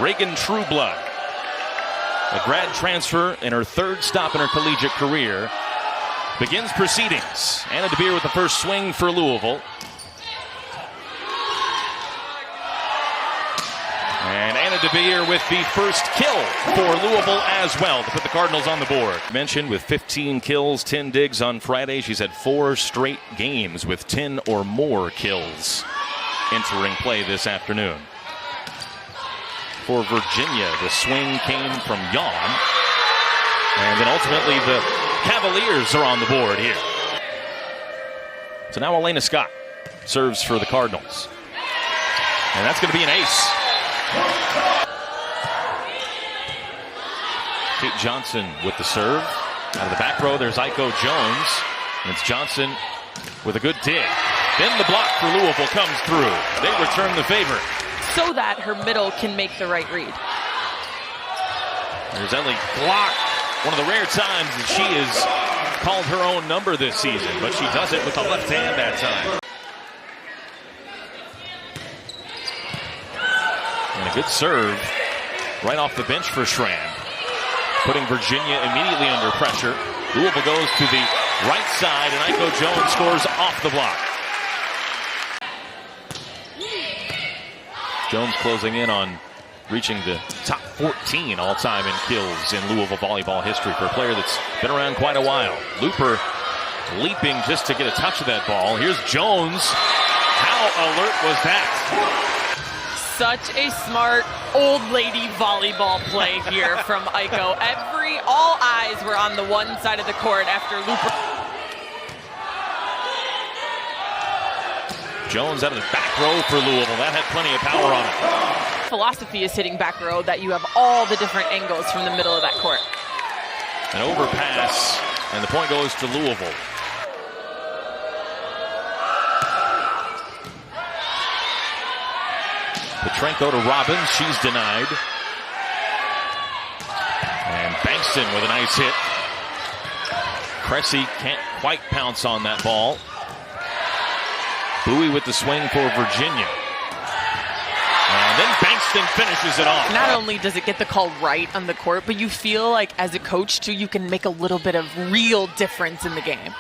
Reagan Trueblood, a grad transfer in her third stop in her collegiate career, begins proceedings. Anna DeBeer with the first swing for Louisville. And Anna DeBeer with the first kill for Louisville as well to put the Cardinals on the board. Mentioned with 15 kills, 10 digs on Friday. She's had 4 straight games with 10 or more kills entering play this afternoon. For Virginia, the swing came from Yon. And then ultimately the Cavaliers are on the board here. So now Elena Scott serves for the Cardinals. And that's going to be an ace. Kate Johnson with the serve. Out of the back row, there's Aiko Jones. And it's Johnson with a good dig. Then the block for Louisville comes through. They return the favor. So that her middle can make the right read. There's Ellie Glock. One of the rare times that she has called her own number this season, but she does it with the left hand that time. And a good serve right off the bench for Schramm, putting Virginia immediately under pressure. Louisville goes to the right side, and Aiko Jones scores off the block. Jones closing in on reaching the top 14 all-time in kills in Louisville volleyball history for a player that's been around quite a while. Looper leaping just to get a touch of that ball. Here's Jones. How alert was that? Such a smart old lady volleyball play here from Aiko. All eyes were on the one side of the court after Looper. Jones out of the back row for Louisville. That had plenty of power on it. Philosophy is hitting back row that you have all the different angles from the middle of that court. An overpass, and the point goes to Louisville. Petrenko to Robbins. She's denied. And Bankston with a nice hit. Cressy can't quite pounce on that ball. Bowie with the swing for Virginia. And then Bankston finishes it off. Not only does it get the call right on the court, but you feel like as a coach, too, you can make a little bit of real difference in the game.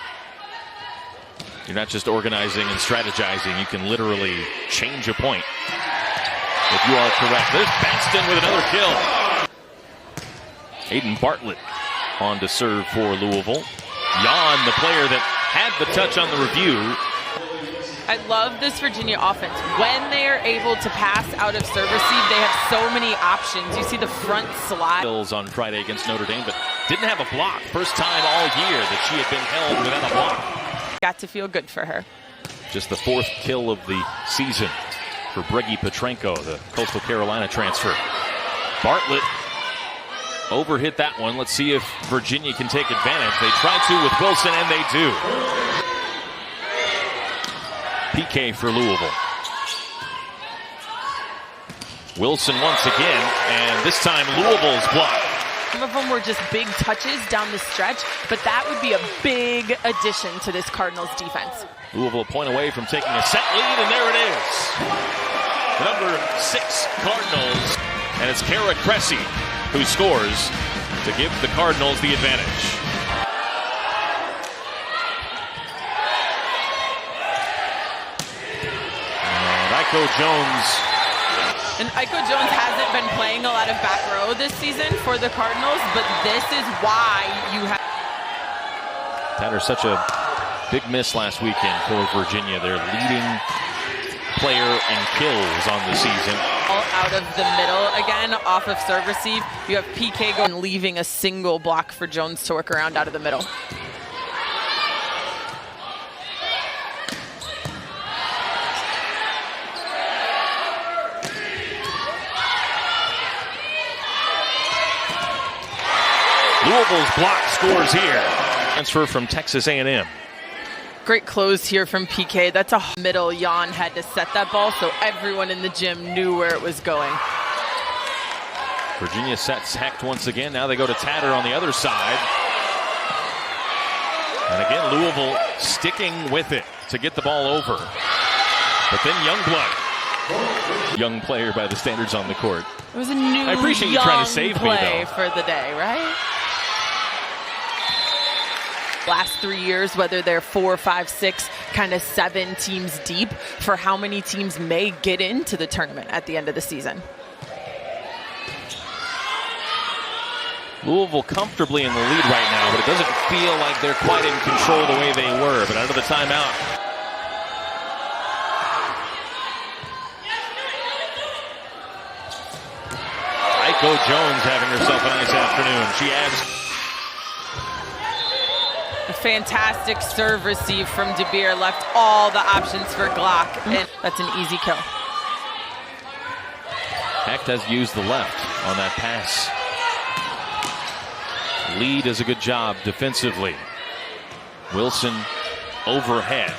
You're not just organizing and strategizing. You can literally change a point if you are correct. There's Bankston with another kill. Aiden Bartlett on to serve for Louisville. Yon, the player that had the touch on the review. I love this Virginia offense. When they are able to pass out of serve receive, they have so many options. You see the front slide. On Friday against Notre Dame, but didn't have a block. First time all year that she had been held without a block. Got to feel good for her. Just the 4th kill of the season for Breggy Petrenko, the Coastal Carolina transfer. Bartlett overhit that one. Let's see if Virginia can take advantage. They try to with Wilson, and they do. PK for Louisville. Wilson once again, and this time Louisville's blocked. Some of them were just big touches down the stretch, but that would be a big addition to this Cardinals defense. Louisville a point away from taking a set lead, and there it is. The number 6 Cardinals, and it's Kara Cressy who scores to give the Cardinals the advantage. Aiko Jones. And Aiko Jones hasn't been playing a lot of back row this season for the Cardinals, but this is why you have. That are such a big miss last weekend for Virginia. Their leading player and kills on the season. All out of the middle again, off of serve receive. You have PK going, leaving a single block for Jones to work around out of the middle. Louisville's block scores here. Transfer from Texas A&M. Great close here from PK. That's a middle. Jan had to set that ball, so everyone in the gym knew where it was going. Virginia sets Hecht once again. Now they go to Tatter on the other side. And again, Louisville sticking with it to get the ball over. But then Youngblood, young player by the standards on the court, It was a new I appreciate you trying to save play me, for the day, right? Last 3 years, whether they're 4, 5, 6, kind of 7 teams deep, for how many teams may get into the tournament at the end of the season. Louisville comfortably in the lead right now, but it doesn't feel like they're quite in control the way they were. But out of the timeout. Aiko Jones having herself a nice afternoon. She adds. A fantastic serve receive from De Beer, left all the options for Glock, and that's an easy kill. Hecht has used the left on that pass. Lee does a good job defensively. Wilson overhead.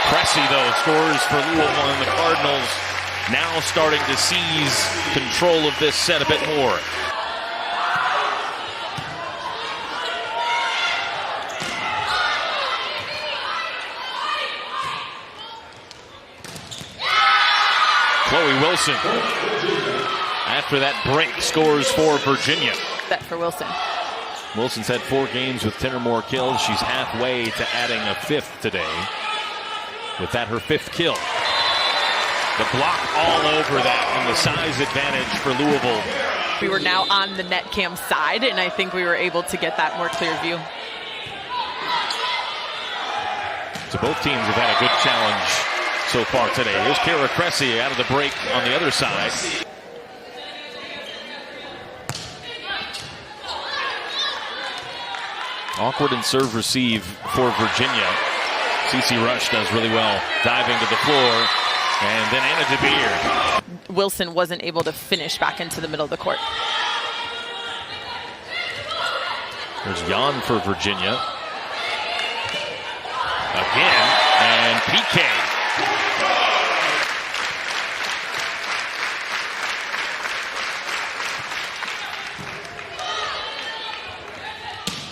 Cressy, though, scores for Louisville, and the Cardinals now starting to seize control of this set a bit more. Chloe Wilson, after that break, scores for Virginia. That for Wilson. Wilson's had 4 games with 10 or more kills. She's halfway to adding a 5th today. With that, her 5th kill. The block all over that, and the size advantage for Louisville. We were now on the net cam side, and I think we were able to get that more clear view. So both teams have had a good challenge so far today. Here's Kara Cressy out of the break on the other side. Awkward and serve receive for Virginia. CeCe Rush does really well, diving to the floor. And then Anna De Beer. Wilson wasn't able to finish back into the middle of the court. There's Jan for Virginia. Again, and PK.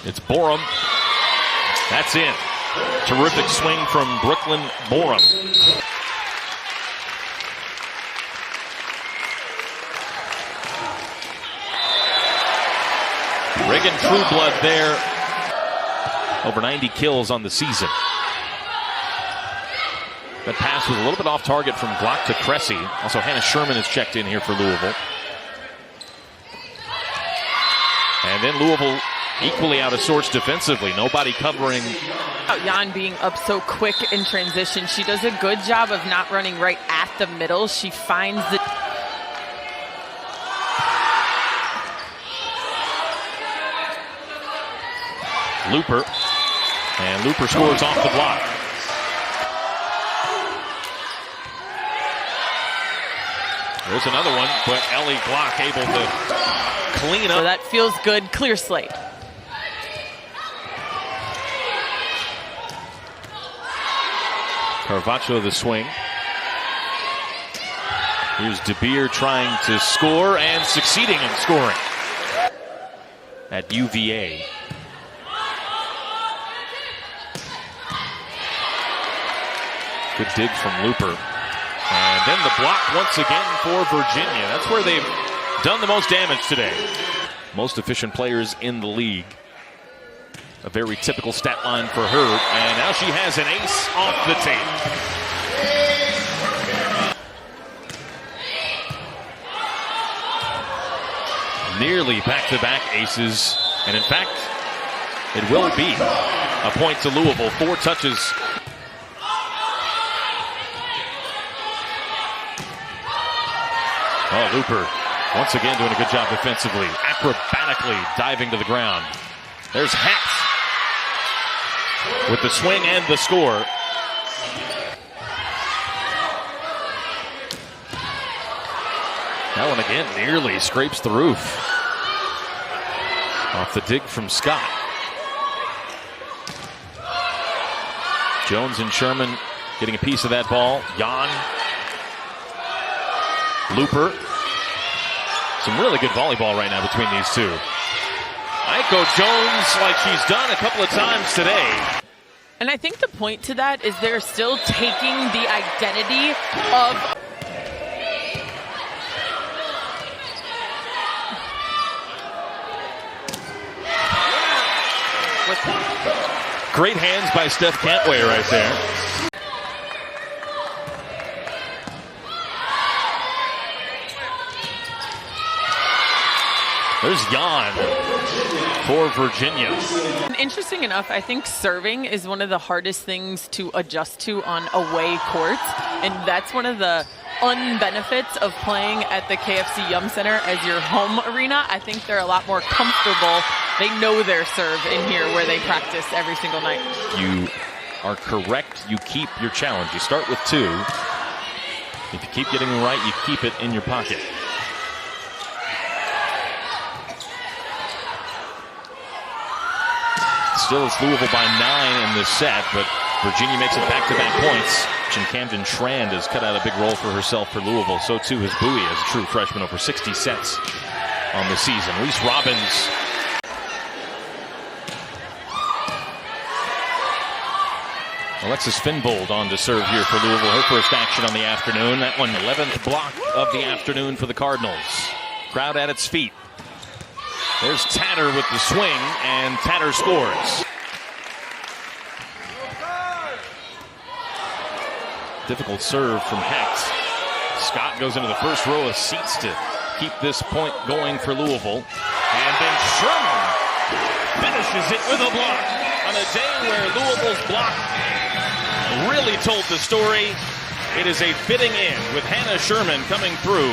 It's Borum. That's in. Terrific swing from Brooklyn Borum. Reagan Trueblood there. Over 90 kills on the season. That pass was a little bit off target from Glock to Cressy. Also, Hannah Sherman is checked in here for Louisville. And then Louisville equally out of sorts defensively. Nobody covering. Jan being up so quick in transition. She does a good job of not running right at the middle. She finds the... Looper. And Looper scores off the block. There's another one, but Ellie Glock able to clean up. So that feels good. Clear slate. Carvacho the swing. Here's De Beer trying to score and succeeding in scoring at UVA. Good dig from Looper. And then the block once again for Virginia. That's where they've done the most damage today. Most efficient players in the league. A very typical stat line for her. And now she has an ace off the tape. Nearly back-to-back aces. And in fact, it will be a point to Louisville. 4 touches. Oh, Looper once again doing a good job defensively. Acrobatically diving to the ground. There's Hecht with the swing and the score. That one again nearly scrapes the roof. Off the dig from Scott. Jones and Sherman getting a piece of that ball. Jan. Looper. Some really good volleyball right now between these two. Aiko Jones, like she's done a couple of times today. And I think the point to that is they're still taking the identity of... Great hands by Steph Cantway right there. There's Jan for Virginia. Interesting enough, I think serving is one of the hardest things to adjust to on away courts, and that's one of the unbenefits of playing at the KFC Yum Center as your home arena. I think they're a lot more comfortable. They know their serve in here where they practice every single night. You are correct. You keep your challenge. You start with 2. If you keep getting it right, you keep it in your pocket. Still, it's Louisville by 9 in this set, but Virginia makes it back-to-back points. And Camden Trand has cut out a big role for herself for Louisville. So too has Bowie as a true freshman, over 60 sets on the season. Reese Robbins. Alexis Finbold on to serve here for Louisville. Her first action on the afternoon. That one, 11th block of the afternoon for the Cardinals. Crowd at its feet. There's Tatter with the swing, and Tatter scores. Difficult serve from Hecht. Scott goes into the first row of seats to keep this point going for Louisville. And then Sherman finishes it with a block. On a day where Louisville's block really told the story, it is a fitting end with Hannah Sherman coming through